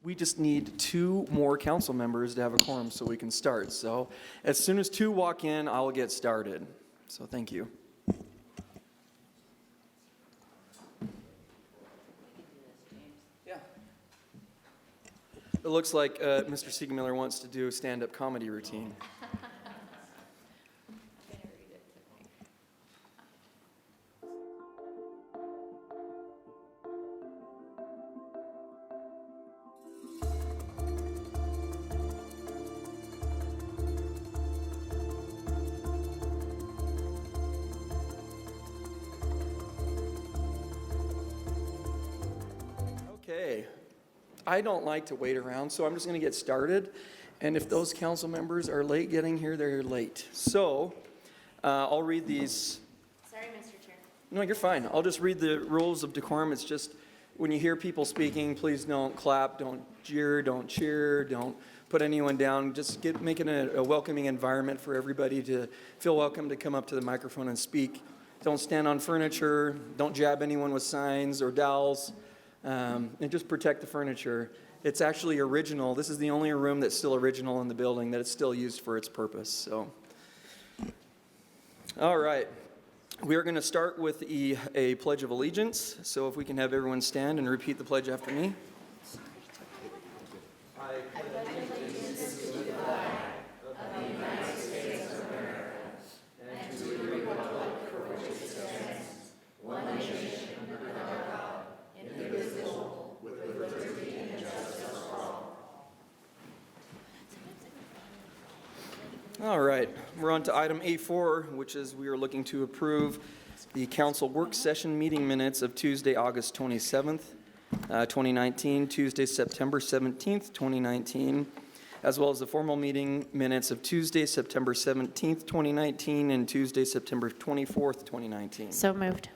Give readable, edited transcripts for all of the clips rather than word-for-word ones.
We just need 2 more council members to have a quorum so we can start. So as soon as 2 walk in, I'll get started. So thank you. Yeah. It looks like Mr. Siegmiller wants to do a stand-up comedy routine. Okay, I don't like to wait around, so I'm just going to get started. And if those council members are late getting here, they're late. So I'll read these. Sorry, Mr. Chair. No, you're fine. I'll just read the rules of decorum. It's just when you hear people speaking, please don't clap, don't jeer, don't cheer, don't put anyone down. Just make it a welcoming environment for everybody to feel welcome to come up to the microphone and speak. Don't stand on furniture. Don't jab anyone with signs or dowels. And just protect the furniture. It's actually original. This is the only room that's still original in the building that it's still used for its purpose. So, all right. We are going to start with a Pledge of Allegiance. So if we can have everyone stand and repeat the pledge after me. I pledge allegiance to the flag of the United States of America and to the republic for which it stands, one nation under God, indivisible, with liberty and justice for all. All right, we're on to item A4, which is we are looking to approve the council work session meeting minutes of Tuesday, August 27th, 2019, Tuesday, September 17th, 2019, as well as the formal meeting minutes of Tuesday, September 17th, 2019, and Tuesday, September 24th, 2019. So moved.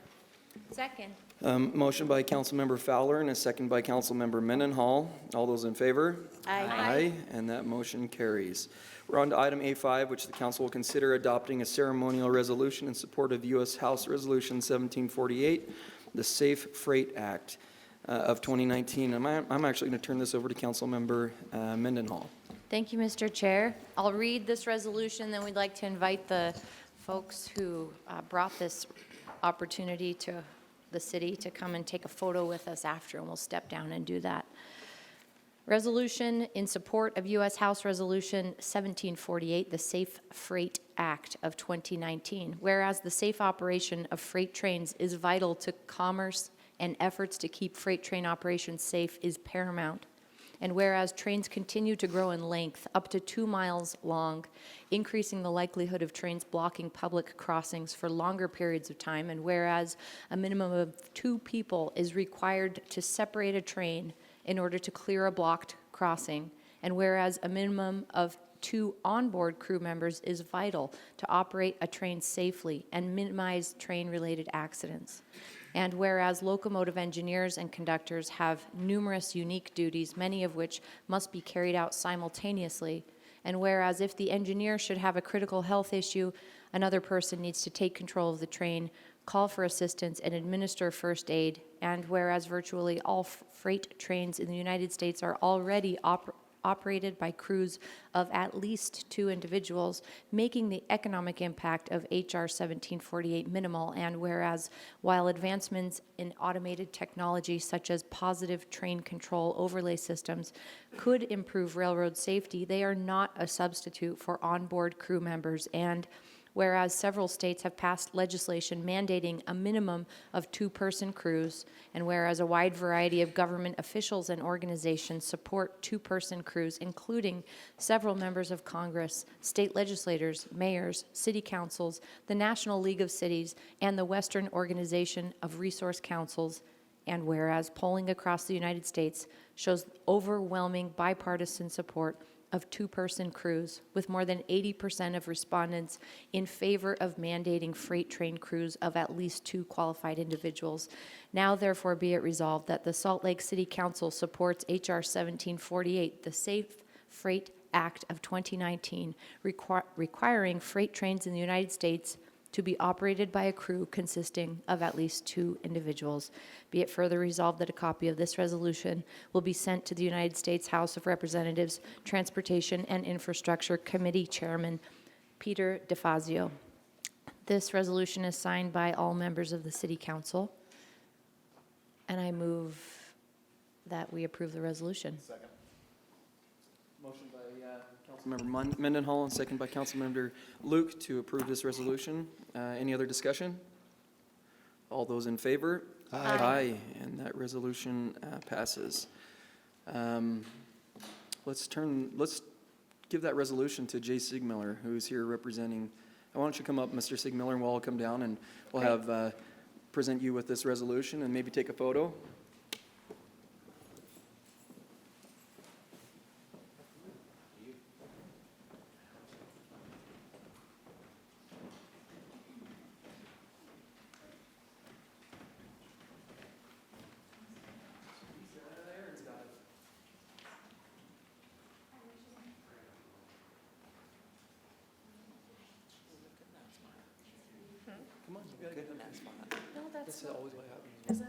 Second. Motion by Councilmember Fowler and a second by Councilmember Mendenhall. All those in favor? Aye. Aye, and that motion carries. We're on to item A5, which the council will consider adopting a ceremonial resolution in support of U.S. House Resolution 1748, the Safe Freight Act of 2019. I'm actually going to turn this over to Councilmember Mendenhall. Thank you, Mr. Chair. I'll read this resolution, then we'd like to invite the folks who brought this opportunity to the city to come and take a photo with us after, and we'll step down and do that. Resolution in support of U.S. House Resolution 1748, the Safe Freight Act of 2019. Whereas the safe operation of freight trains is vital to commerce and efforts to keep freight train operations safe is paramount. And whereas trains continue to grow in length, up to 2 miles long, increasing the likelihood of trains blocking public crossings for longer periods of time, and whereas a minimum of 2 people is required to separate a train in order to clear a blocked crossing, and whereas a minimum of 2 onboard crew members is vital to operate a train safely and minimize train-related accidents. And whereas locomotive engineers and conductors have numerous unique duties, many of which must be carried out simultaneously, and whereas if the engineer should have a critical health issue, another person needs to take control of the train, call for assistance, and administer first aid, and whereas virtually all freight trains in the United States are already operated by crews of at least 2 individuals, making the economic impact of H.R. 1748 minimal, and whereas while advancements in automated technology such as positive train control overlay systems could improve railroad safety, they are not a substitute for onboard crew members, and whereas several states have passed legislation mandating a minimum of 2-person crews, and whereas a wide variety of government officials and organizations support 2-person crews, including several members of Congress, state legislators, mayors, city councils, the National League of Cities, and the Western Organization of Resource Councils, and whereas polling across the United States shows overwhelming bipartisan support of 2-person crews, with more than 80% of respondents in favor of mandating freight train crews of at least 2 qualified individuals. Now, therefore, be it resolved that the Salt Lake City Council supports H.R. 1748, the Safe Freight Act of 2019, requiring freight trains in the United States to be operated by a crew consisting of at least 2 individuals. Be it further resolved that a copy of this resolution will be sent to the United States House of Representatives Transportation and Infrastructure Committee Chairman Peter DeFazio. This resolution is signed by all members of the City Council, and I move that we approve the resolution. Second. Motion by Councilmember Mendenhall and second by Councilmember Luke to approve this resolution. Any other discussion? All those in favor? Aye. And that resolution passes. Let's give that resolution to Jay Sigmiller, who's here representing. Why don't you come up, Mr. Sigmiller, and we'll all come down and we'll have present you with this resolution and maybe take a photo. Come on, you gotta get in that spot. No, That's always what happens. Is that?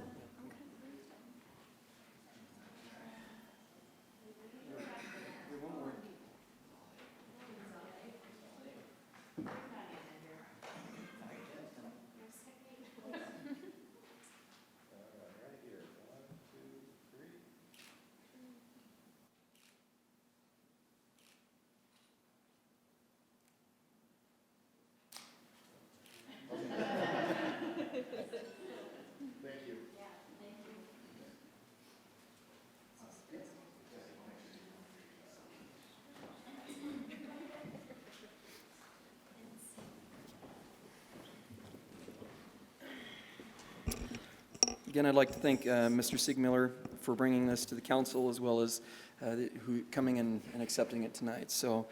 Again, I'd like to thank Mr. Sigmiller for bringing this to the council, as well as who coming in and accepting it tonight. So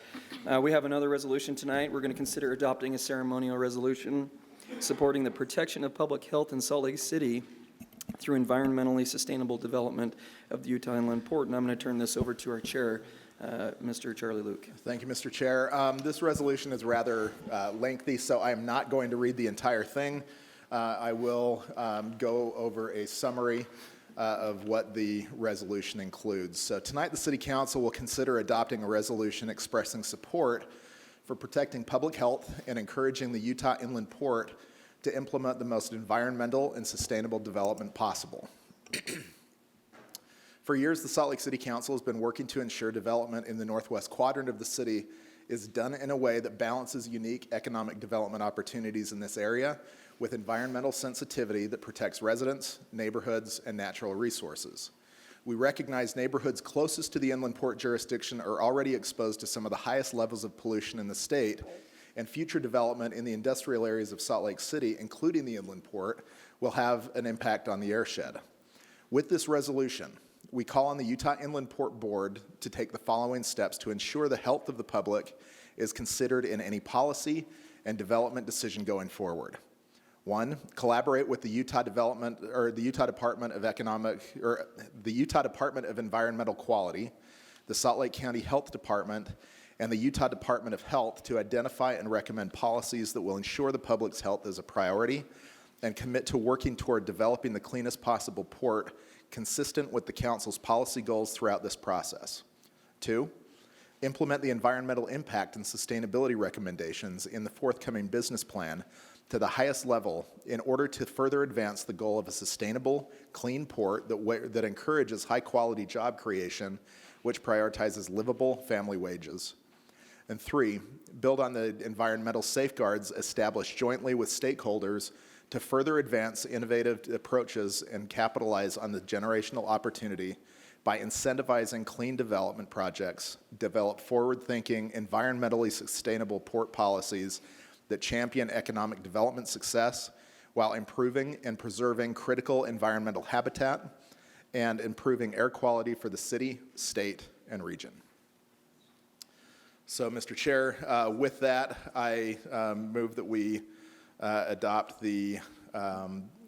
we have another resolution tonight. We're going to consider adopting a ceremonial resolution supporting the protection of public health in Salt Lake City through environmentally sustainable development of the Utah Inland Port. And I'm going to turn this over to our chair, Mr. Charlie Luke. Thank you, Mr. Chair. This resolution is rather lengthy, so I'm not going to read the entire thing. I will go over a summary of what the resolution includes. So tonight, the City Council will consider adopting a resolution expressing support for protecting public health and encouraging the Utah Inland Port to implement the most environmental and sustainable development possible. For years, the Salt Lake City Council has been working to ensure development in the northwest quadrant of the city is done in a way that balances unique economic development opportunities in this area with environmental sensitivity that protects residents, neighborhoods, and natural resources. We recognize neighborhoods closest to the inland port jurisdiction are already exposed to some of the highest levels of pollution in the state, and future development in the industrial areas of Salt Lake City, including the inland port, will have an impact on the airshed. With this resolution, we call on the Utah Inland Port Board to take the following steps to ensure the health of the public is considered in any policy and development decision going forward. 1, collaborate with the Utah Department of Environmental Quality, the Salt Lake County Health Department, and the Utah Department of Health to identify and recommend policies that will ensure the public's health is a priority and commit to working toward developing the cleanest possible port consistent with the Council's policy goals throughout this process. 2, implement the environmental impact and sustainability recommendations in the forthcoming business plan to the highest level in order to further advance the goal of a sustainable, clean port that encourages high-quality job creation, which prioritizes livable family wages. And 3, build on the environmental safeguards established jointly with stakeholders to further advance innovative approaches and capitalize on the generational opportunity by incentivizing clean development projects, develop forward-thinking, environmentally sustainable port policies that champion economic development success while improving and preserving critical environmental habitat and improving air quality for the city, state, and region. So, Mr. Chair, with that, I move that we adopt the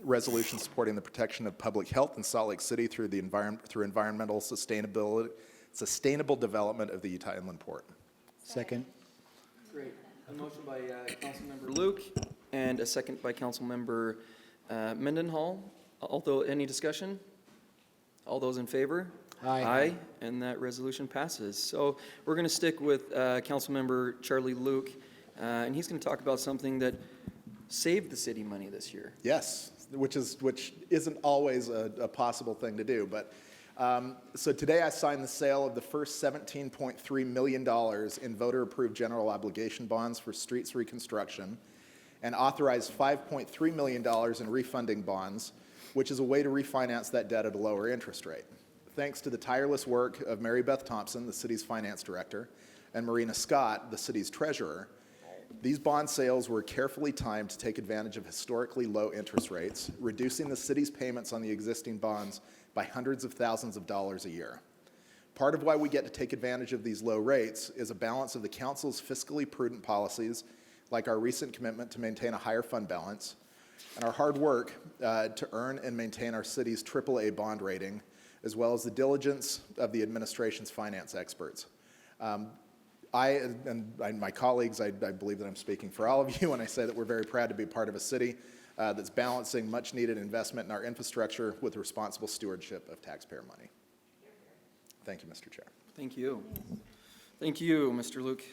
resolution supporting the protection of public health in Salt Lake City through environmental sustainable development of the Utah Inland Port. Second. Great. A motion by Councilmember Luke and a second by Councilmember Mendenhall. Although, any discussion? All those in favor? Aye. Aye, and that resolution passes. So we're going to stick with Councilmember Charlie Luke, and he's going to talk about something that saved the city money this year. Yes, which isn't always a possible thing to do. But so today I signed the sale of the first $17.3 million in voter-approved general obligation bonds for streets reconstruction, and authorized $5.3 million in refunding bonds, which is a way to refinance that debt at a lower interest rate. Thanks to the tireless work of Mary Beth Thompson, the city's finance director, and Marina Scott, the city's treasurer, these bond sales were carefully timed to take advantage of historically low interest rates, reducing the city's payments on the existing bonds by hundreds of thousands of dollars a year. Part of why we get to take advantage of these low rates is a balance of the council's fiscally prudent policies, like our recent commitment to maintain a higher fund balance, and our hard work to earn and maintain our city's AAA bond rating, as well as the diligence of the administration's finance experts. I and my colleagues, I believe that I'm speaking for all of you when I say that we're very proud to be part of a city that's balancing much-needed investment in our infrastructure with responsible stewardship of taxpayer money. Thank you, Mr. Chair. Thank you. Thank you, Mr. Luke,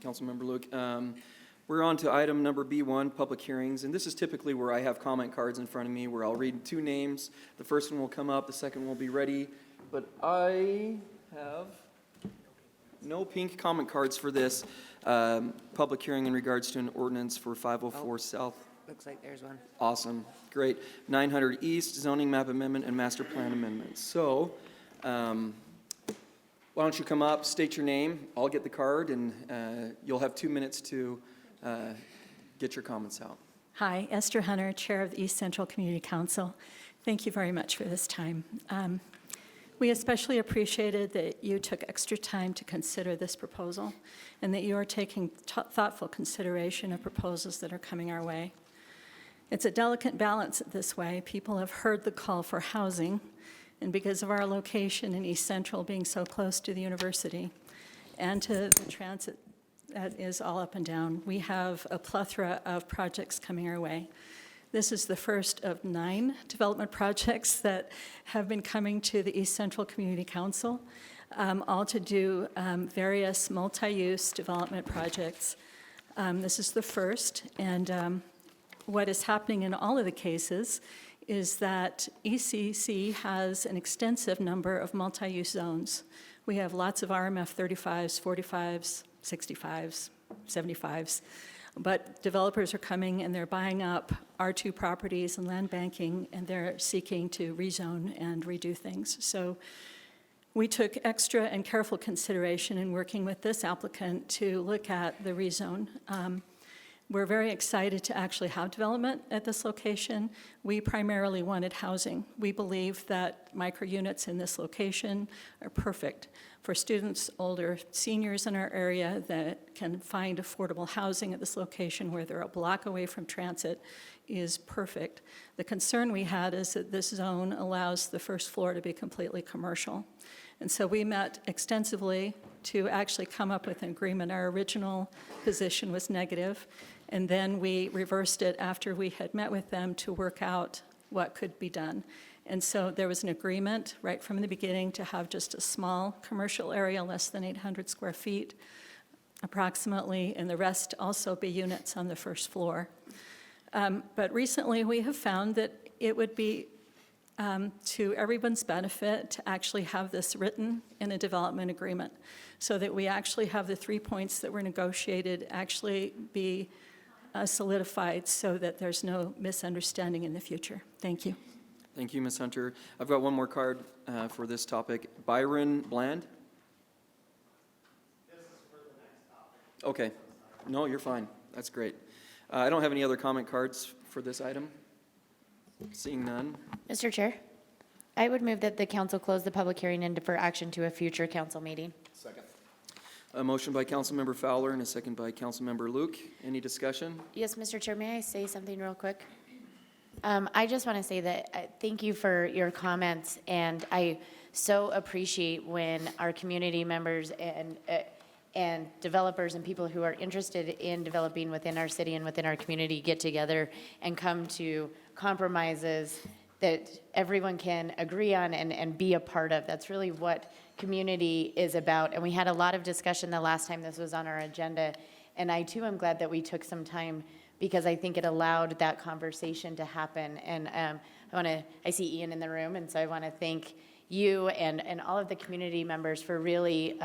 Councilmember Luke. We're on to item number B1, public hearings, and this is typically where I have comment cards in front of me where I'll read two names. The first one will come up, the second will be ready, but I have no pink comment cards for this public hearing in regards to an ordinance for 504 South. Looks like there's one. Awesome, great. 900 East zoning map amendment and master plan amendment. So, why don't you come up, state your name, I'll get the card, and you'll have 2 minutes to get your comments out. Hi, Esther Hunter, Chair of the East Central Community Council. Thank you very much for this time. We especially appreciated that you took extra time to consider this proposal and that you are taking thoughtful consideration of proposals that are coming our way. It's a delicate balance this way. People have heard the call for housing, and because of our location in East Central being so close to the university and to the transit that is all up and down, we have a plethora of projects coming our way. This is the first of 9 development projects that have been coming to the East Central Community Council, all to do various multi-use development projects. This is the first, and what is happening in all of the cases is that ECC has an extensive number of multi-use zones. We have lots of RMF 35s, 45s, 65s, 75s. But developers are coming and they're buying up R2 properties and land banking, and they're seeking to rezone and redo things. So we took extra and careful consideration in working with this applicant to look at the rezone. We're very excited to actually have development at this location. We primarily wanted housing. We believe that micro units in this location are perfect for students, older seniors in our area that can find affordable housing at this location where they're a block away from transit is perfect. The concern we had is that this zone allows the first floor to be completely commercial. And so we met extensively to actually come up with an agreement. Our original position was negative, and then we reversed it after we had met with them to work out what could be done. And so there was an agreement right from the beginning to have just a small commercial area, less than 800 square feet approximately, and the rest also be units on the first floor. But recently we have found that it would be to everyone's benefit to actually have this written in a development agreement so that we actually have the 3 points that were negotiated actually be solidified so that there's no misunderstanding in the future. Thank you. Thank you, Ms. Hunter. I've got one more card for this topic. Byron Bland? This is for the next topic. Okay. No, you're fine. That's great. I don't have any other comment cards for this item. Seeing none. Mr. Chair, I would move that the council close the public hearing and defer action to a future council meeting. Second. A motion by Councilmember Fowler and a second by Councilmember Luke. Any discussion? Yes, Mr. Chair, may I say something real quick? I just want to say that thank you for your comments, and I so appreciate when our community members and and developers and people who are interested in developing within our city and within our community get together and come to compromises that everyone can agree on and be a part of. That's really what community is about. And we had a lot of discussion the last time this was on our agenda. And I too am glad that we took some time because I think it allowed that conversation to happen. And I see Ian in the room, and so I want to thank you and all of the community members for really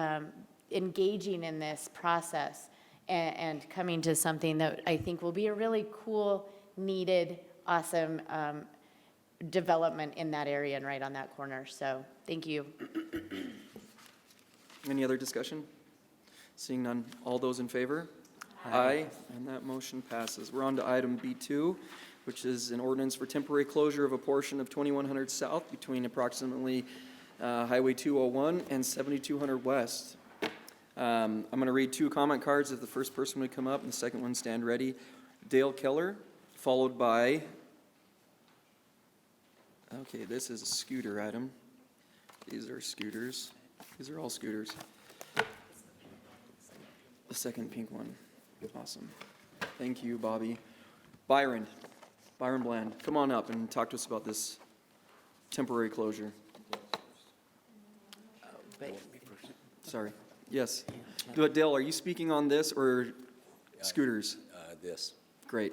engaging in this process and coming to something that I think will be a really cool, needed, awesome development in that area and right on that corner. So thank you. Any other discussion? Seeing none, all those in favor? Aye. And that motion passes. We're on to item B2, which is an ordinance for temporary closure of a portion of 2100 South between approximately Highway 201 and 7200 West. I'm going to read two comment cards if the first person would come up and the second one stand ready. Dale Keller, followed by, okay, this is a scooter item. These are scooters. These are all scooters. The second pink one. Awesome. Thank you, Bobby. Byron Bland, come on up and talk to us about this temporary closure. Sorry. Yes. But Dale, are you speaking on this or scooters? This. Great.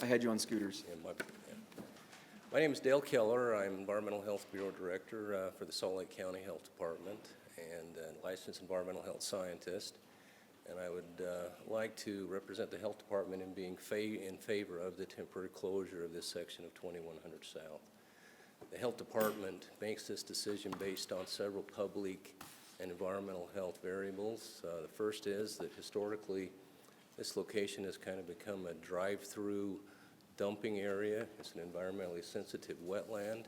I had you on scooters. My name is Dale Keller. I'm Environmental Health Bureau Director for the Salt Lake County Health Department and a licensed environmental health scientist. And I would like to represent the Health Department in being in favor of the temporary closure of this section of 2100 South. The Health Department makes this decision based on several public and environmental health variables. The first is that historically this location has kind of become a drive-through dumping area. It's an environmentally sensitive wetland.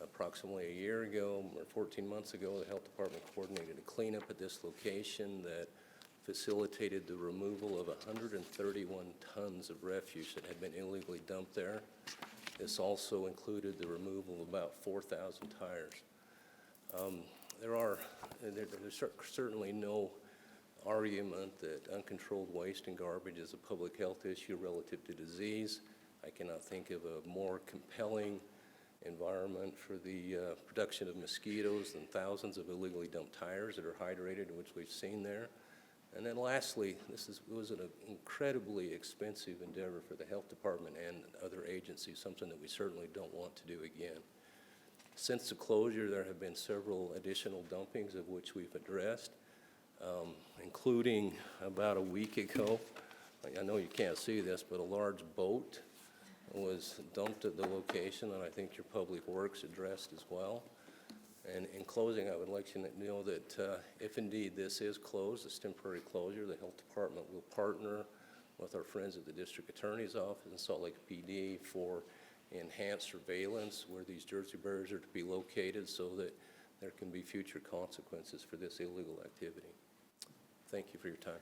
Approximately a year ago, or 14 months ago, the Health Department coordinated a cleanup at this location that facilitated the removal of 131 tons of refuse that had been illegally dumped there. This also included the removal of about 4,000 tires. There's certainly no argument that uncontrolled waste and garbage is a public health issue relative to disease. I cannot think of a more compelling environment for the production of mosquitoes than thousands of illegally dumped tires that are hydrated, which we've seen there. And then lastly, it was an incredibly expensive endeavor for the Health Department and other agencies, something that we certainly don't want to do again. Since the closure, there have been several additional dumpings of which we've addressed, including about a week ago. I know you can't see this, but a large boat was dumped at the location, and I think your Public Works addressed as well. And in closing, I would like you to know that if indeed this is closed, this temporary closure, the Health Department will partner with our friends at the District Attorney's Office and Salt Lake PD for enhanced surveillance where these Jersey barriers are to be located so that there can be future consequences for this illegal activity. Thank you for your time.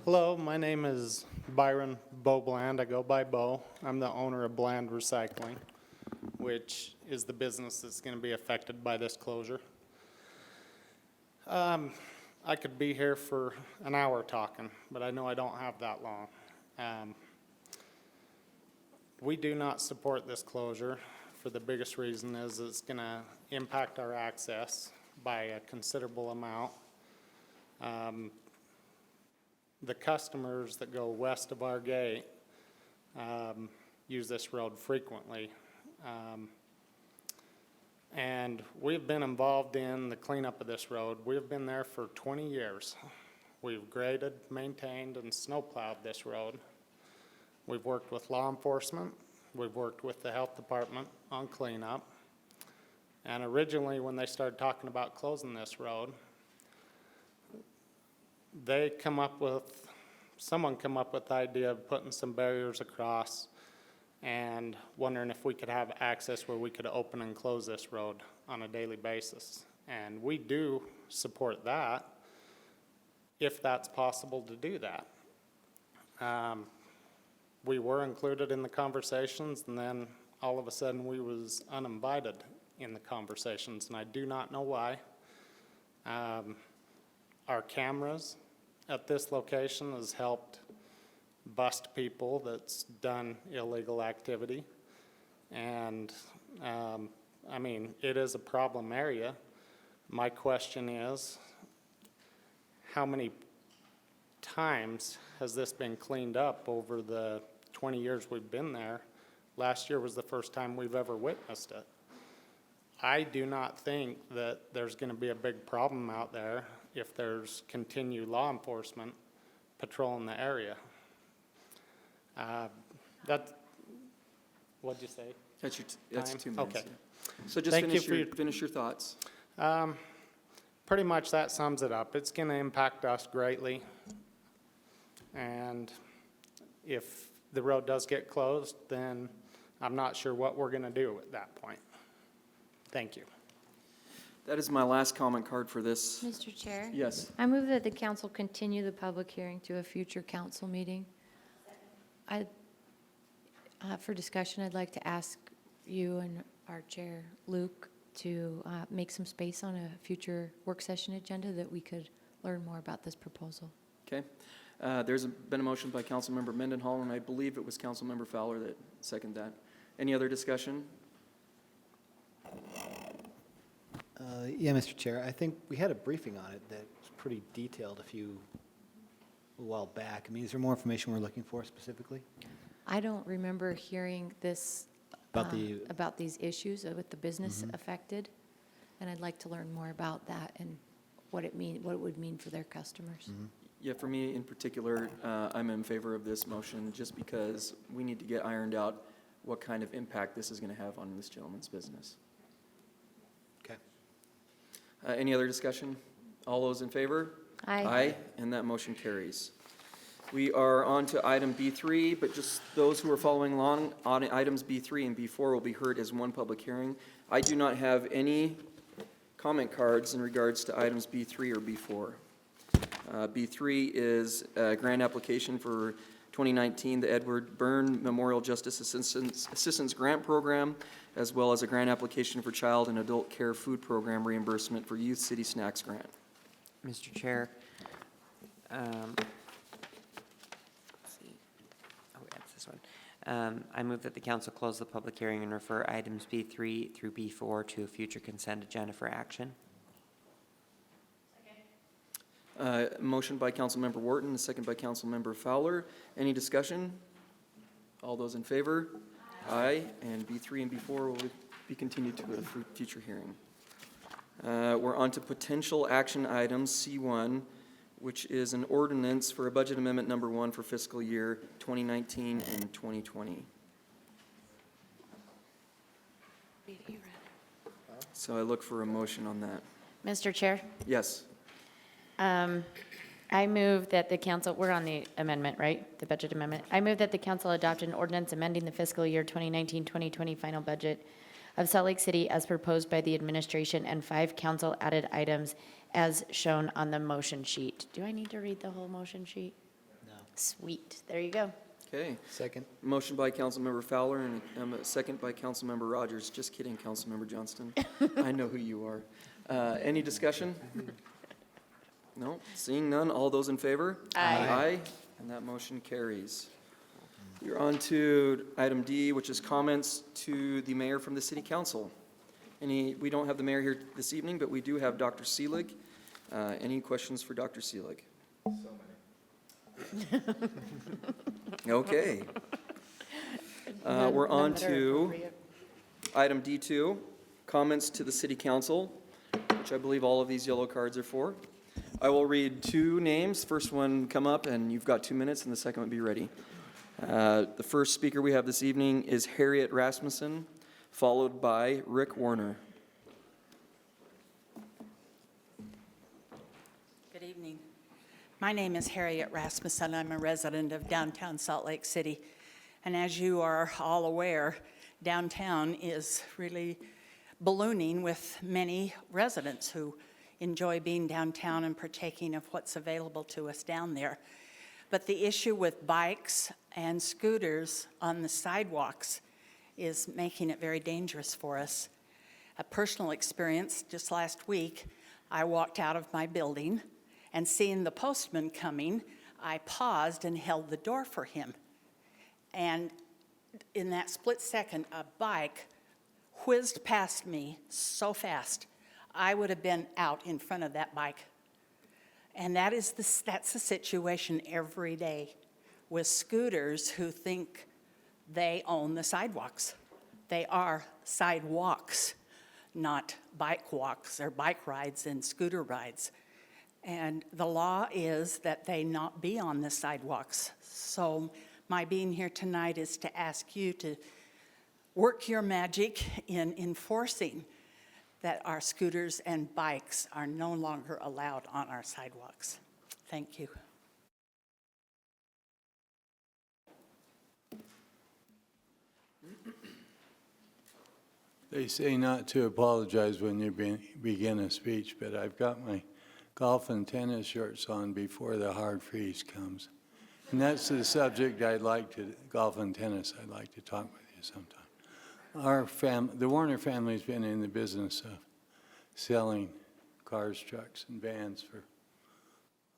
Hello, my name is Byron Bo Bland. I go by Bo. I'm the owner of Bland Recycling, which is the business that's going to be affected by this closure. I could be here for an hour talking, but I know I don't have that long. We do not support this closure for the biggest reason is it's going to impact our access by a considerable amount. The customers that go west of our gate use this road frequently. And we've been involved in the cleanup of this road. We've been there for 20 years. We've graded, maintained, and snowplowed this road. We've worked with law enforcement. We've worked with the health department on cleanup. And originally, when they started talking about closing this road, someone come up with the idea of putting some barriers across and wondering if we could have access where we could open and close this road on a daily basis. And we do support that if that's possible to do that. we were included in the conversations, and then all of a sudden we was uninvited in the conversations, and I do not know why. Our cameras at this location has helped bust people that's done illegal activity. And, I mean, it is a problem area. My question is, how many times has this been cleaned up over the 20 years we've been there? Last year was the first time we've ever witnessed it. I do not think that there's going to be a big problem out there if there's continued law enforcement patrolling the area. What'd you say? That's Time? 2 minutes. Okay. Yeah. So just Thank you for finish your thoughts. Pretty much that sums it up. It's going to impact us greatly. And if the road does get closed, then I'm not sure what we're going to do at that point. Thank you. That is my last comment card for this. Mr. Chair? Yes. I move that the council continue the public hearing to a future council meeting. For discussion, I'd like to ask you and our chair, Luke, to make some space on a future work session agenda that we could learn more about this proposal. Okay. There's been a motion by Councilmember Mendenhall, and I believe it was Councilmember Fowler that seconded that. Any other discussion? Yeah, Mr. Chair, I think we had a briefing on it that was pretty detailed a while back. I mean, is there more information we're looking for specifically? I don't remember hearing this about these issues with the business affected, and I'd like to learn more about that and what it would mean for their customers. Yeah, for me in particular, I'm in favor of this motion just because we need to get ironed out what kind of impact this is going to have on this gentleman's business. Okay. Any other discussion? All those in favor? Aye. Aye, and that motion carries. We are on to item B3, but just those who are following along on items B3 and B4 will be heard as one public hearing. I do not have any comment cards in regards to items B3 or B4. B3 is a grant application for 2019, the Edward Byrne Memorial Justice Assistance Grant Program, as well as a grant application for Child and Adult Care Food Program reimbursement for Youth City Snacks Grant. Mr. Chair, let's see. Oh, that's this one. I move that the council close the public hearing and refer items B3 through B4 to a future consent agenda for action. Motion by Councilmember Wharton, a second by Councilmember Fowler. Any discussion? All those in favor? Aye. And B3 and B4 will be continued to a future hearing. We're on to potential action items, C1, which is an ordinance for a budget amendment number 1 for fiscal year 2019 and 2020. So I look for a motion on that. Mr. Chair? Yes. I move that the council, we're on the amendment, right? The budget amendment. I move that the council adopt an ordinance amending the fiscal year 2019-2020 final budget of Salt Lake City as proposed by the administration and 5 council added items as shown on the motion sheet. Do I need to read the whole motion sheet? No. Sweet. There you go. Okay. Second. Motion by Councilmember Fowler and a second by Councilmember Rogers. Just kidding, Councilmember Johnston. I know who you are. Any discussion? No? Seeing none, all those in favor? Aye. Aye, and that motion carries. You're on to item D, which is comments to the mayor from the city council. We don't have the mayor here this evening, but we do have Dr. Seelig. Any questions for Dr. Seelig? So many. Okay. We're on to item D2, comments to the city council, which I believe all of these yellow cards are for. I will read 2 names. First one come up, and you've got 2 minutes, and the second one be ready. The first speaker we have this evening is Harriet Rasmussen, followed by Rick Warner. Good evening. My name is Harriet Rasmussen. I'm a resident of downtown Salt Lake City. And as you are all aware, downtown is really ballooning with many residents who enjoy being downtown and partaking of what's available to us down there. But the issue with bikes and scooters on the sidewalks is making it very dangerous for us. A personal experience, just last week, I walked out of my building and seeing the postman coming, I paused and held the door for him. And in that split second, a bike whizzed past me so fast, I would have been out in front of that bike. And that's the situation every day with scooters who think they own the sidewalks. They are sidewalks, not bike walks or bike rides and scooter rides. And the law is that they not be on the sidewalks. So my being here tonight is to ask you to work your magic in enforcing that our scooters and bikes are no longer allowed on our sidewalks. Thank you. They say not to apologize when you begin a speech, but I've got my golf and tennis shorts on before the hard freeze comes. And that's the subject golf and tennis, I'd like to talk with you sometime. The Warner family's been in the business of selling cars, trucks, and vans for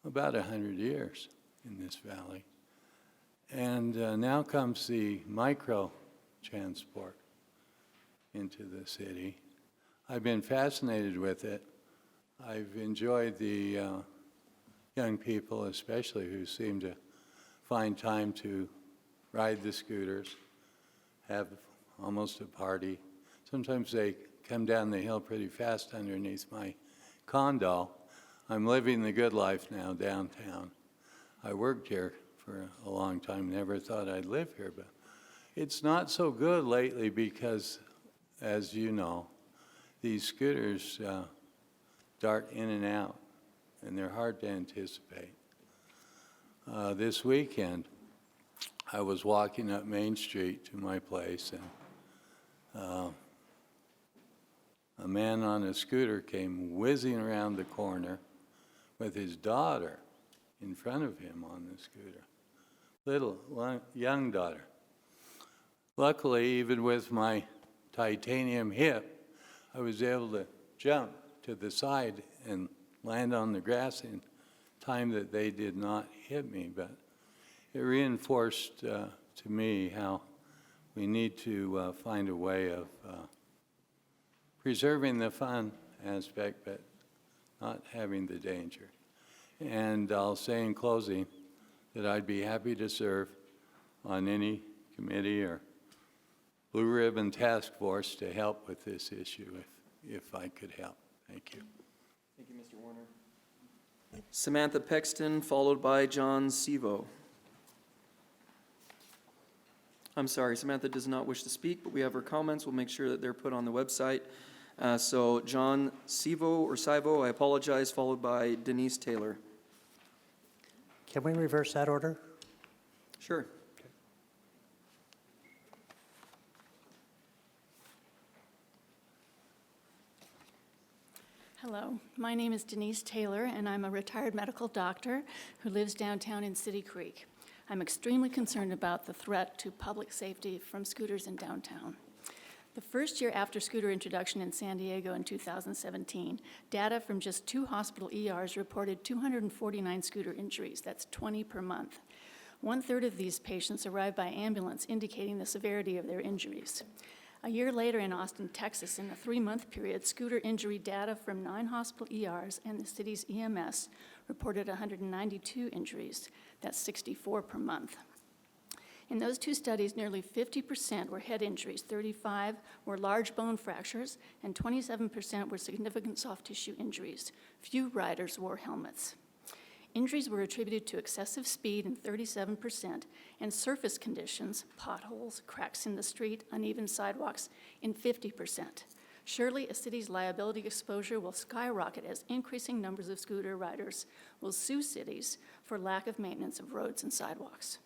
about 100 years in this valley. And now comes the micro transport into the city. I've been fascinated with it. I've enjoyed the young people, especially, who seem to find time to ride the scooters, have almost a party. Sometimes they come down the hill pretty fast underneath my condo. I'm living the good life now downtown. I worked here for a long time, never thought I'd live here, but it's not so good lately because, as you know, these scooters dart in and out, and they're hard to anticipate. This weekend, I was walking up Main Street to my place, and a man on a scooter came whizzing around the corner with his daughter in front of him on the scooter, young daughter. Luckily, even with my titanium hip, I was able to jump to the side and land on the grass in time that they did not hit me. But it reinforced to me how we need to find a way of preserving the fun aspect, but not having the danger. And I'll say in closing that I'd be happy to serve on any committee or Blue Ribbon Task Force to help with this issue if I could help. Thank you. Thank you, Mr. Warner. Samantha Pexton, followed by John Sevo. I'm sorry, Samantha does not wish to speak, but we have her comments. We'll make sure that they're put on the website. So John Sevo, I apologize, followed by Denise Taylor. Can we reverse that order? Sure. Hello, my name is Denise Taylor, and I'm a retired medical doctor who lives downtown in City Creek. I'm extremely concerned about the threat to public safety from scooters in downtown. The first year after scooter introduction in San Diego in 2017, data from just 2 hospital ERs reported 249 scooter injuries. That's 20 per month. 1/3 of these patients arrived by ambulance, indicating the severity of their injuries. A year later in Austin, Texas, in a 3-month period, scooter injury data from 9 hospital ERs and the city's EMS reported 192 injuries. That's 64 per month. In those 2 studies, nearly 50% were head injuries, 35 were large bone fractures, and 27% were significant soft tissue injuries. Few riders wore helmets. Injuries were attributed to excessive speed in 37%, and surface conditions, potholes, cracks in the street, uneven sidewalks, in 50%. Surely a city's liability exposure will skyrocket as increasing numbers of scooter riders will sue cities for lack of maintenance of roads and sidewalks.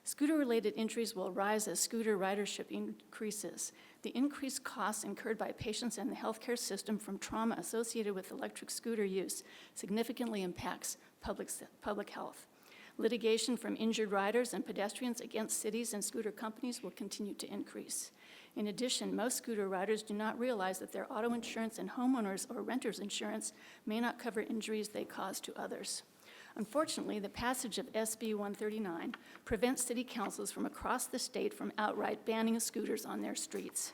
Scooter-related injuries will rise as scooter ridership increases. The increased costs incurred by patients and the healthcare system from trauma associated with electric scooter use significantly impacts public health. Litigation from injured riders and pedestrians against cities and scooter companies will continue to increase. In addition, most scooter riders do not realize that their auto insurance and homeowners or renters insurance may not cover injuries they cause to others. Unfortunately, the passage of SB 139 prevents city councils from across the state from outright banning scooters on their streets.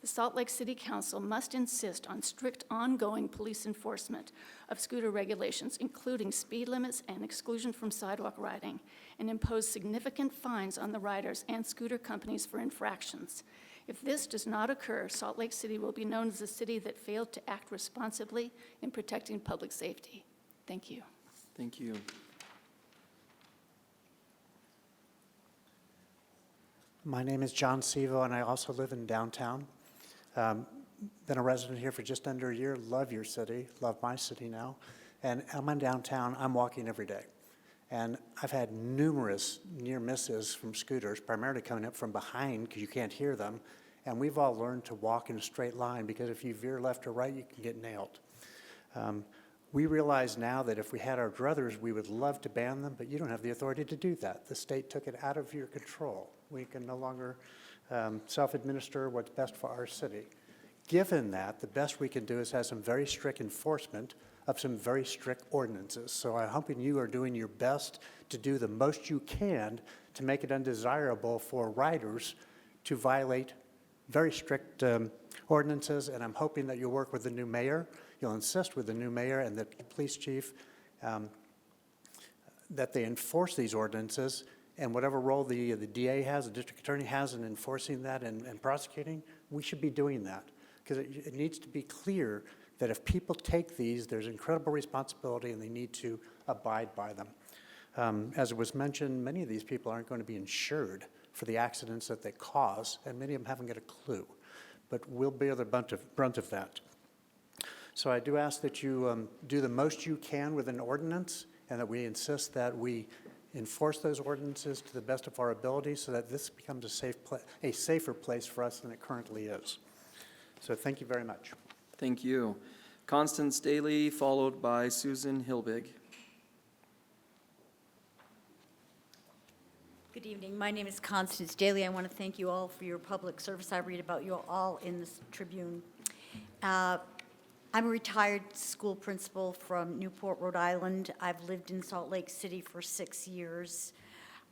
The Salt Lake City Council must insist on strict ongoing police enforcement of scooter regulations, including speed limits and exclusion from sidewalk riding, and impose significant fines on the riders and scooter companies for infractions. If this does not occur, Salt Lake City will be known as a city that failed to act responsibly in protecting public safety. Thank you. Thank you. My name is John Sevo, and I also live in downtown. Been a resident here for just under a year. Love your city, love my city now. And I'm in downtown, I'm walking every day. And I've had numerous near misses from scooters, primarily coming up from behind because you can't hear them. And we've all learned to walk in a straight line because if you veer left or right, you can get nailed. We realize now that if we had our druthers, we would love to ban them, but you don't have the authority to do that. The state took it out of your control. We can no longer self-administer what's best for our city. Given that, the best we can do is have some very strict enforcement of some very strict ordinances. So I'm hoping you are doing your best to do the most you can to make it undesirable for riders to violate very strict ordinances, and I'm hoping that you'll work with the new mayor. You'll insist with the new mayor and the police chief that they enforce these ordinances, and whatever role the DA has, the district attorney has in enforcing that and prosecuting, we should be doing that. Because it needs to be clear that if people take these, there's incredible responsibility and they need to abide by them. As it was mentioned, many of these people aren't going to be insured for the accidents that they cause, and many of them haven't got a clue. But we'll bear the brunt of that. So I do ask that you do the most you can with an ordinance, and that we insist that we enforce those ordinances to the best of our ability so that this becomes a safer place for us than it currently is. So thank you very much. Thank you. Constance Daly, followed by Susan Hilbig. Good evening. My name is Constance Daly. I want to thank you all for your public service. I read about you all in this Tribune. I'm a retired school principal from Newport, Rhode Island. I've lived in Salt Lake City for 6 years.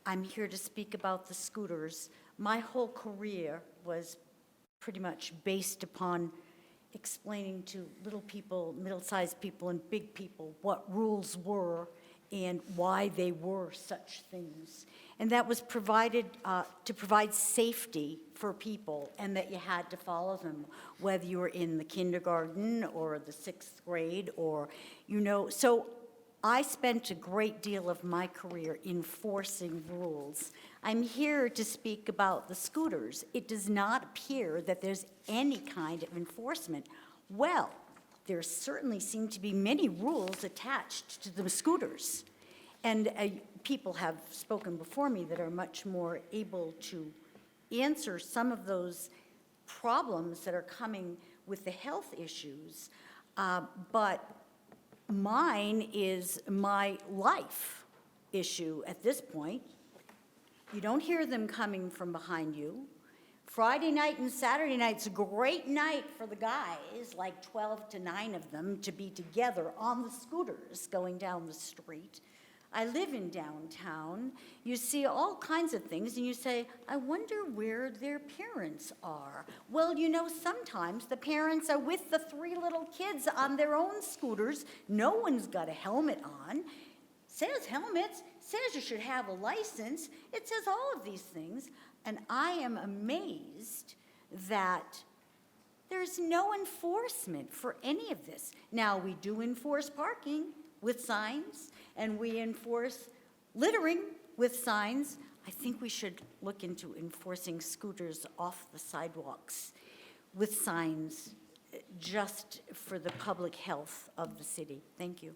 I'm here to speak about the scooters. My whole career was pretty much based upon explaining to little people, middle-sized people, and big people what rules were and why they were such things. And that was provided to provide safety for people, and that you had to follow them, whether you were in the kindergarten or the 6th grade or, so I spent a great deal of my career enforcing rules. I'm here to speak about the scooters. It does not appear that there's any kind of enforcement. Well, there certainly seem to be many rules attached to the scooters. And people have spoken before me that are much more able to answer some of those problems that are coming with the health issues. But mine is my life issue at this point. You don't hear them coming from behind you. Friday night and Saturday night's a great night for the guys, like 12 to 9 of them, to be together on the scooters going down the street. I live in downtown. You see all kinds of things, and you say, I wonder where their parents are. Well, sometimes the parents are with the 3 little kids on their own scooters. No one's got a helmet on. Says helmets, says you should have a license. It says all of these things, and I am amazed that there's no enforcement for any of this. Now, we do enforce parking with signs, and we enforce littering with signs. I think we should look into enforcing scooters off the sidewalks with signs just for the public health of the city. Thank you.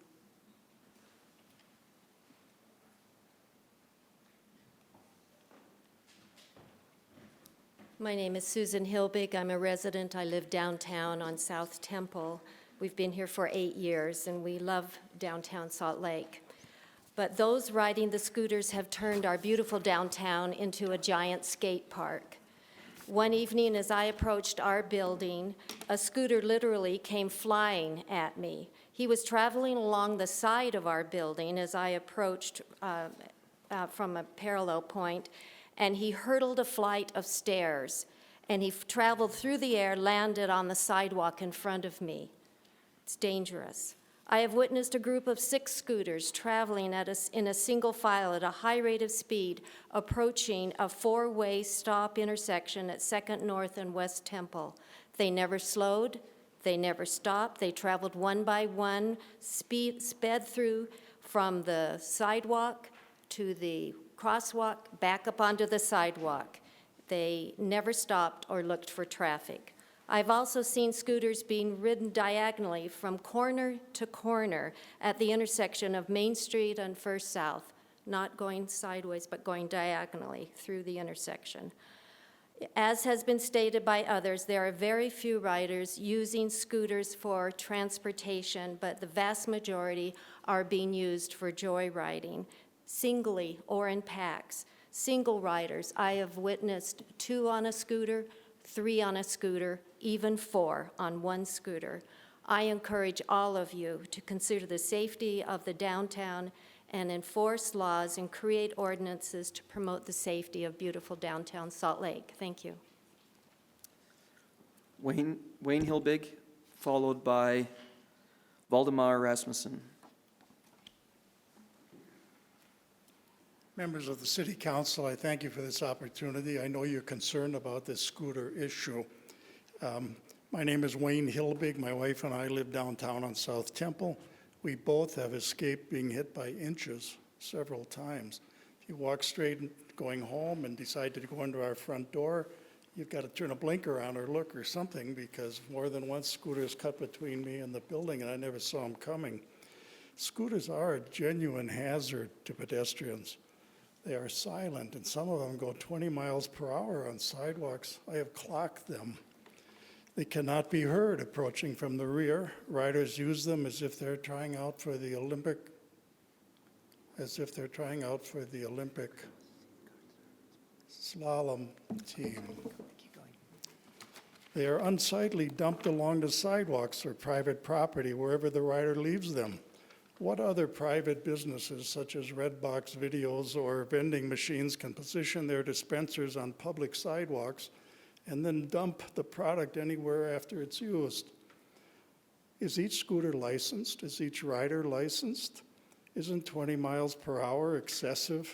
My name is Susan Hilbig. I'm a resident. I live downtown on South Temple. We've been here for 8 years, and we love downtown Salt Lake. but those riding the scooters have turned our beautiful downtown into a giant skate park. One evening as I approached our building, a scooter literally came flying at me. He was traveling along the side of our building as I approached from a parallel point, and he hurdled a flight of stairs, and he traveled through the air, landed on the sidewalk in front of me. It's dangerous. I have witnessed a group of 6 scooters traveling in a single file at a high rate of speed, approaching a 4-way stop intersection at 2nd North and West Temple. They never slowed, they never stopped, they traveled one by one, sped through from the sidewalk to the crosswalk, back up onto the sidewalk. They never stopped or looked for traffic. I've also seen scooters being ridden diagonally from corner to corner at the intersection of Main Street and First South, not going sideways, but going diagonally through the intersection. As has been stated by others, there are very few riders using scooters for transportation, but the vast majority are being used for joyriding, singly or in packs. Single riders, I have witnessed 2 on a scooter, 3 on a scooter, even 4 on one scooter. I encourage all of you to consider the safety of the downtown and enforce laws and create ordinances to promote the safety of beautiful downtown Salt Lake. Thank you. Wayne Hilbig, followed by Valdemar Rasmussen. Members of the City Council, I thank you for this opportunity. I know you're concerned about this scooter issue. My name is Wayne Hilbig. My wife and I live downtown on South Temple. We both have escaped being hit by inches several times. If you walk straight going home and decide to go into our front door, you've got to turn a blinker on or look or something, because more than once scooters cut between me and the building and I never saw them coming. Scooters are a genuine hazard to pedestrians. They are silent, and some of them go 20 miles per hour on sidewalks. I have clocked them. They cannot be heard approaching from the rear. Riders use them as if they're trying out for the Olympic slalom team. They are unsightly, dumped along the sidewalks or private property wherever the rider leaves them. What other private businesses, such as Redbox Videos or vending machines, can position their dispensers on public sidewalks and then dump the product anywhere after it's used? Is each scooter licensed? Is each rider licensed? Isn't 20 miles per hour excessive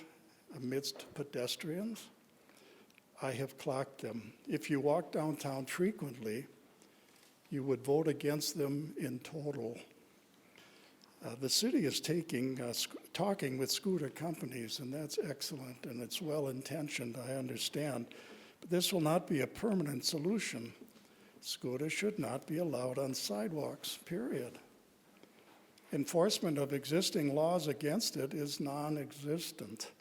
amidst pedestrians? I have clocked them. If you walk downtown frequently, you would vote against them in total. The city is talking with scooter companies, and that's excellent, and it's well-intentioned, I understand. But this will not be a permanent solution. Scooters should not be allowed on sidewalks, period. Enforcement of existing laws against it is non-existent.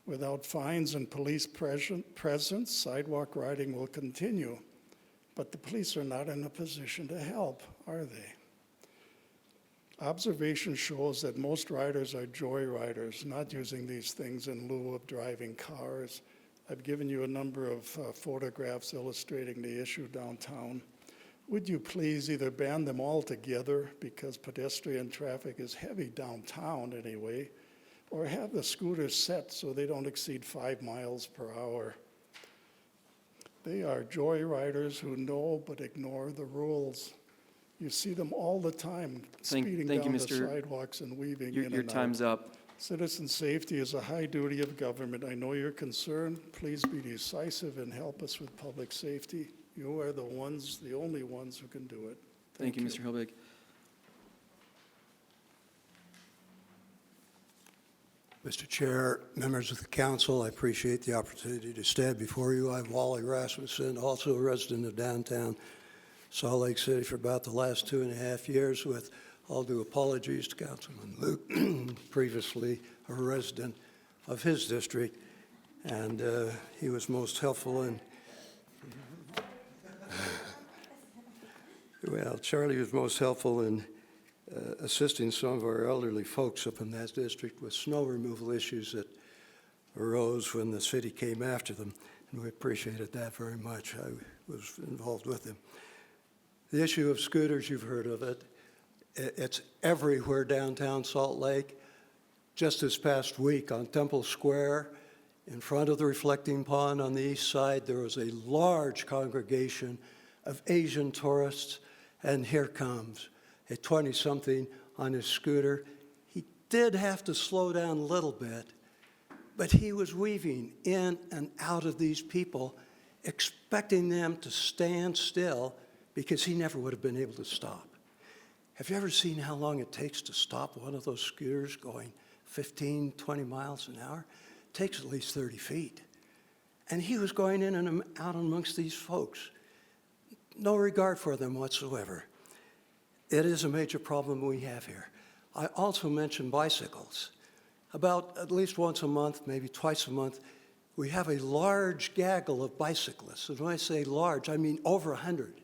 Without fines and police presence, sidewalk riding will continue. But the police are not in a position to help, are they? Observation shows that most riders are joyriders, not using these things in lieu of driving cars. I've given you a number of photographs illustrating the issue downtown. Would you please either ban them altogether, because pedestrian traffic is heavy downtown anyway, or have the scooters set so they don't exceed 5 miles per hour. They are joyriders who know but ignore the rules. You see them all the time, speeding down the sidewalks and weaving in and out. Your time's up. Citizen safety is a high duty of government. I know you're concerned. Please be decisive and help us with public safety. You are the only ones who can do it. Thank you, Mr. Hilbig. Mr. Chair, members of the council, I appreciate the opportunity to stand before you. I'm Wally Rasmussen, also a resident of downtown Salt Lake City for about the last 2.5 years, with all due apologies to Councilman Luke, previously a resident of his district, and he was most helpful in, well, Charlie was most helpful in assisting some of our elderly folks up in that district with snow removal issues that arose when the city came after them, and we appreciated that very much. I was involved with them. The issue of scooters, you've heard of it. It's everywhere downtown Salt Lake. Just this past week on Temple Square, in front of the reflecting pond on the east side, there was a large congregation of Asian tourists, and here comes a 20-something on his scooter. He did have to slow down a little bit, but he was weaving in and out of these people, expecting them to stand still because he never would have been able to stop. Have you ever seen how long it takes to stop one of those scooters going 15, 20 miles an hour? It takes at least 30 feet. And he was going in and out amongst these folks. No regard for them whatsoever. It is a major problem we have here. I also mentioned bicycles. About at least once a month, maybe twice a month, we have a large gaggle of bicyclists. And when I say large, I mean over 100.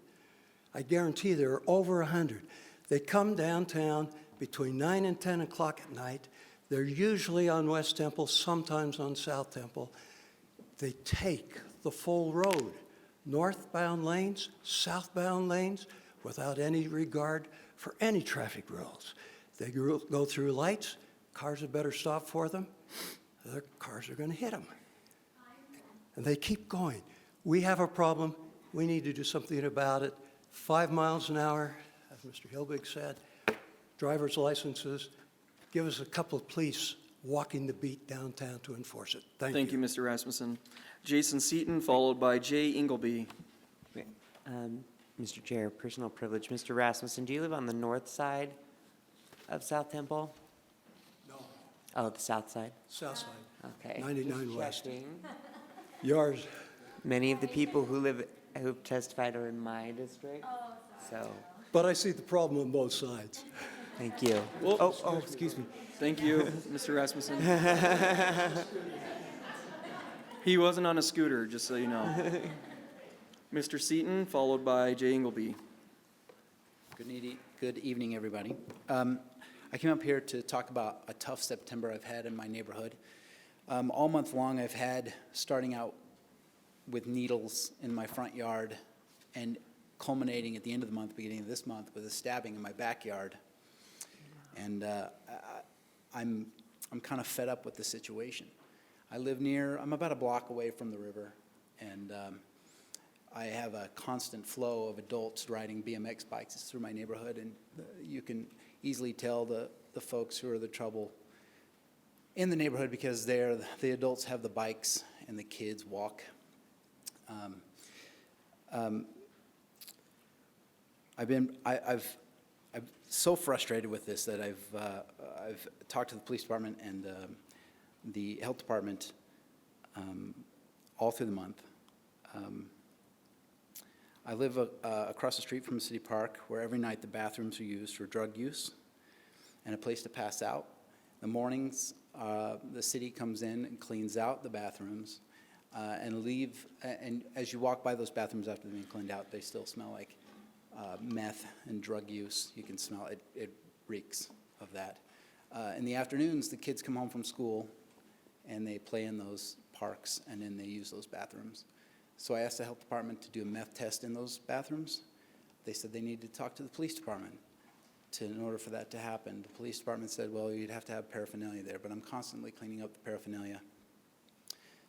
I guarantee there are over 100. They come downtown between 9 and 10 o'clock at night. They're usually on West Temple, sometimes on South Temple. They take the full road, northbound lanes, southbound lanes, without any regard for any traffic rules. They go through lights, cars had better stop for them, other cars are going to hit them. And they keep going. We have a problem. We need to do something about it. 5 miles an hour, as Mr. Hilbig said, driver's licenses. Give us a couple of police walking the beat downtown to enforce it. Thank you. Mr. Rasmussen. Jason Seaton, followed by Jay Ingleby. Okay. Mr. Chair, personal privilege. Mr. Rasmussen, do you live on the north side of South Temple? No, Oh, the south side? south side, Okay. 99 Just west. checking. Yours. Many of the people who've testified are in my district, so, But I see the problem on both sides. thank you. Whoa. Oh, excuse me. Thank you, Mr. Rasmussen. He wasn't on a scooter, just so you know. Mr. Seaton, followed by Jay Ingleby. Good evening, everybody. I came up here to talk about a tough September I've had in my neighborhood. All month long, I've had, starting out with needles in my front yard and culminating at the end of the month, beginning of this month, with a stabbing in my backyard. And I'm kind of fed up with the situation. I'm about a block away from the river, and I have a constant flow of adults riding BMX bikes through my neighborhood, and you can easily tell the folks who are the trouble in the neighborhood because the adults have the bikes and the kids walk. I'm so frustrated with this that I've talked to the police department and the health department all through the month. I live across the street from a city park where every night the bathrooms are used for drug use and a place to pass out. In the mornings, the city comes in and cleans out the bathrooms and as you walk by those bathrooms after they've been cleaned out, they still smell like meth and drug use. You can smell it. It reeks of that. In the afternoons, the kids come home from school and they play in those parks and then they use those bathrooms. So I asked the health department to do a meth test in those bathrooms. They said they needed to talk to the police department in order for that to happen. The police department said, well, you'd have to have paraphernalia there, but I'm constantly cleaning up the paraphernalia.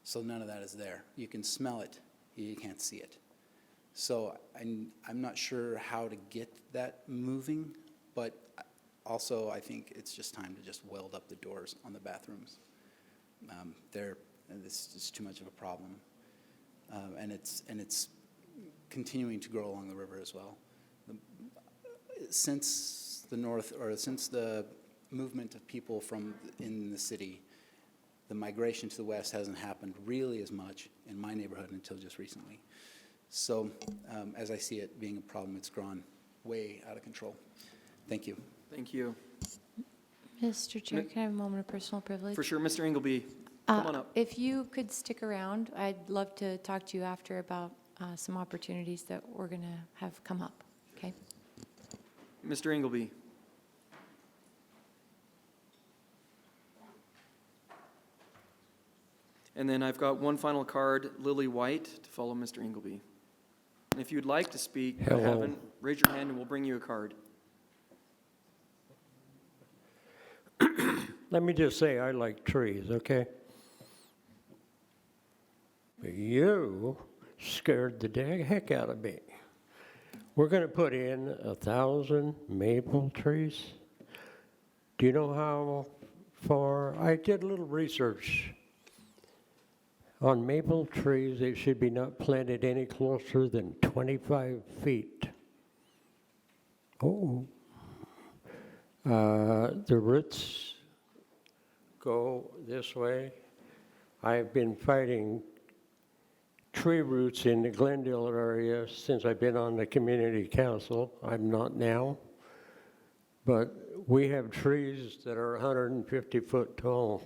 So none of that is there. You can smell it, you can't see it. So I'm not sure how to get that moving, but also I think it's just time to just weld up the doors on the bathrooms. This is too much of a problem. And it's continuing to grow along the river as well. Since the movement of people in the city, the migration to the west hasn't happened really as much in my neighborhood until just recently. So as I see it being a problem, it's grown way out of control. Thank you. Thank you. Mr. Chair, can I have a moment of personal privilege? For sure, Mr. Ingleby, come on up. If you could stick around, I'd love to talk to you after about some opportunities that we're going to have come up, okay? Mr. Ingleby. And then I've got one final card, Lily White, to follow Mr. Ingleby. And if you'd like to speak, but Hello. haven't, raise your hand and we'll bring you a card. Let me just say, I like trees, okay? But you scared the dang heck out of me. We're going to put in 1,000 maple trees. Do you know how far? I did a little research. On maple trees, they should be not planted any closer than 25 feet. Oh. The roots go this way. I've been fighting tree roots in the Glendale area since I've been on the community council. I'm not now. But we have trees that are 150 foot tall.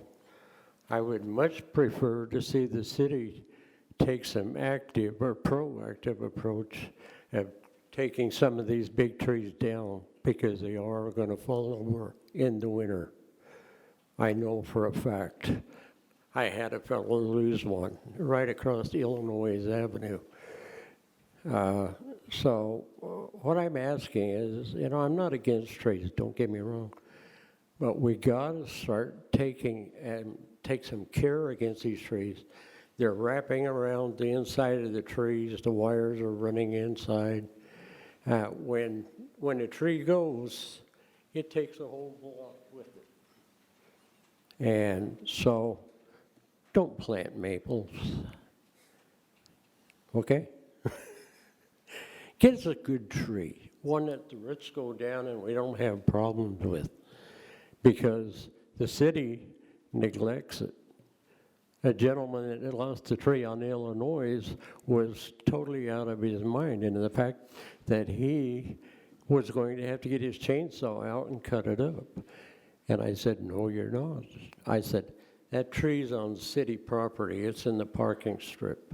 I would much prefer to see the city take some active or proactive approach of taking some of these big trees down because they are going to fall over in the winter. I know for a fact. I had a fellow lose one right across Illinois Avenue. So what I'm asking is, you know, I'm not against trees, don't get me wrong, but we got to start take some care against these trees. They're wrapping around the inside of the trees. The wires are running inside. When a tree goes, it takes a whole block with it. And so don't plant maples. Okay? Get us a good tree, one that the roots go down and we don't have problems with, because the city neglects it. A gentleman that lost a tree on Illinois was totally out of his mind, and the fact that he was going to have to get his chainsaw out and cut it up. And I said, no, you're not. I said, that tree's on city property. It's in the parking strip.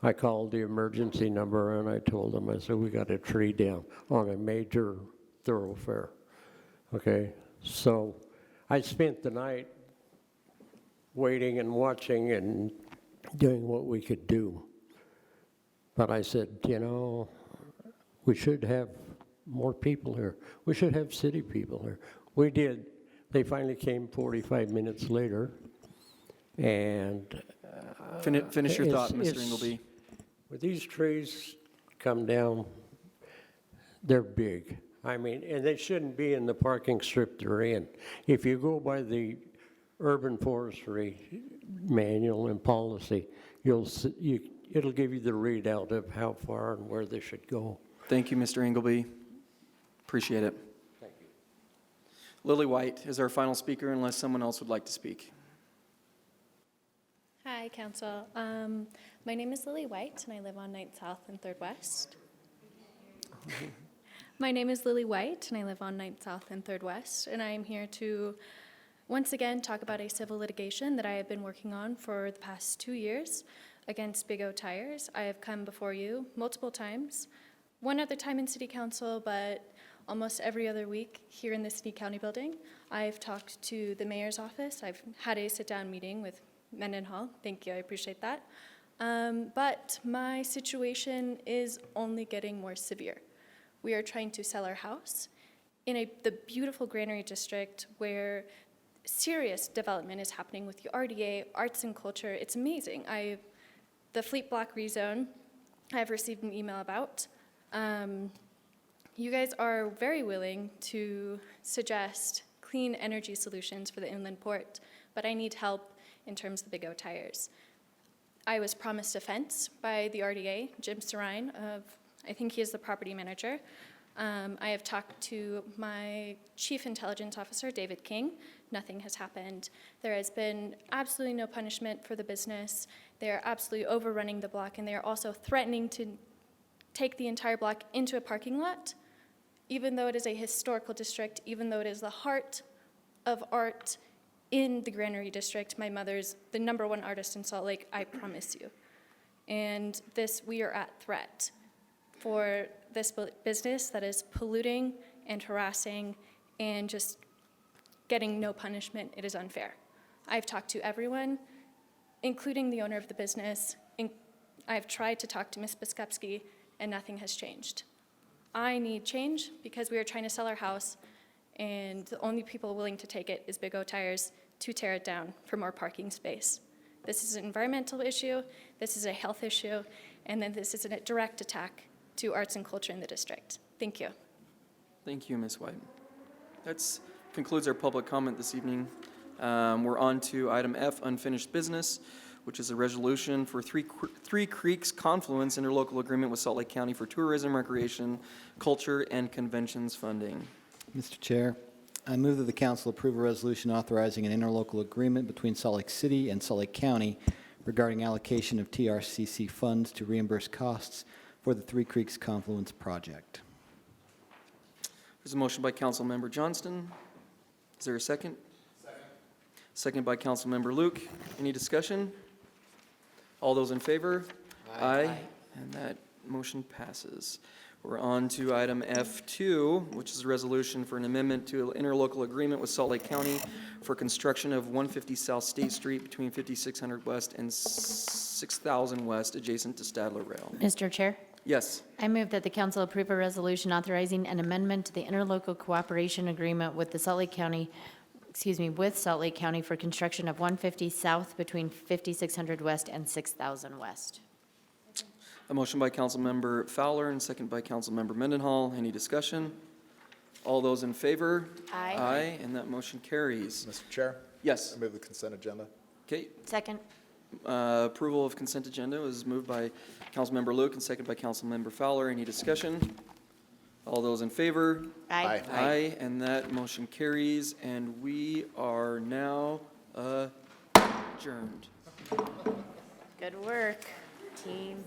I called the emergency number and I told them, I said, we got a tree down on a major thoroughfare. Okay, so I spent the night waiting and watching and doing what we could do. But I said, you know, we should have more people here. We should have city people here. We did. They finally came 45 minutes later. And Finish your thought, Mr. Ingleby. When these trees come down, they're big. I mean, and they shouldn't be in the parking strip they're in. If you go by the urban forestry manual and policy, it'll give you the readout of how far and where they should go. Thank you, Mr. Ingleby. Appreciate it. Thank you. Lily White is our final speaker unless someone else would like to speak. Hi, Council. My name is Lily White, and I live on 9th South and 3rd West. My name is Lily White, and I live on 9th South and 3rd West, and I am here to once again talk about a civil litigation that I have been working on for the past 2 years against Big O Tires. I have come before you multiple times, one other time in City Council, but almost every other week here in the City County building. I've talked to the mayor's office. I've had a sit-down meeting with Mendenhall. Thank you, I appreciate that. But my situation is only getting more severe. We are trying to sell our house in the beautiful Grainery district where serious development is happening with the RDA, arts and culture. It's amazing. The Fleet Block rezone, I've received an email about. You guys are very willing to suggest clean energy solutions for the inland port, but I need help in terms of the Big O Tires. I was promised a fence by the RDA, Jim Sarine, I think he is the property manager. I have talked to my chief intelligence officer, David King. Nothing has happened. There has been absolutely no punishment for the business. They are absolutely overrunning the block, and they are also threatening to take the entire block into a parking lot, even though it is a historical district, even though it is the heart of art in the Grainery district. My mother's the #1 artist in Salt Lake, I promise you. And we are at threat for this business that is polluting and harassing and just getting no punishment. It is unfair. I've talked to everyone. including the owner of the business. I've tried to talk to Ms. Biskupski, and nothing has changed. I need change because we are trying to sell our house, and the only people willing to take it is Big O Tires to tear it down for more parking space. This is an environmental issue, this is a health issue, and then this is a direct attack to arts and culture in the district. Thank you. Thank you, Ms. White. That concludes our public comment this evening. We're on to item F, unfinished business, which is a resolution for Three Creeks Confluence Interlocal Agreement with Salt Lake County for tourism, recreation, culture, and conventions funding. Mr. Chair, I move that the council approve a resolution authorizing an interlocal agreement between Salt Lake City and Salt Lake County regarding allocation of TRCC funds to reimburse costs for the Three Creeks Confluence project. There's a motion by Councilmember Johnston. Is there a second? Second by Councilmember Luke. Any discussion? All those in favor? Aye. And that motion passes. We're on to item F2, which is a resolution for an amendment to an interlocal agreement with Salt Lake County for construction of 150 South State Street between 5600 West and 6000 West, adjacent to Stadler Rail. Mr. Chair? Yes. I move that the council approve a resolution authorizing an amendment to the interlocal cooperation agreement with the Salt Lake County, with Salt Lake County for construction of 150 South between 5600 West and 6000 West. A motion by Councilmember Fowler and second by Councilmember Mendenhall. Any discussion? All those in favor? Aye. Aye, and that motion carries. Mr. Chair? Yes. I move the consent agenda. Okay. Second. Approval of consent agenda was moved by Councilmember Luke and second by Councilmember Fowler. Any discussion? All those in favor? Aye. Aye, and that motion carries, and we are now adjourned. Good work, team.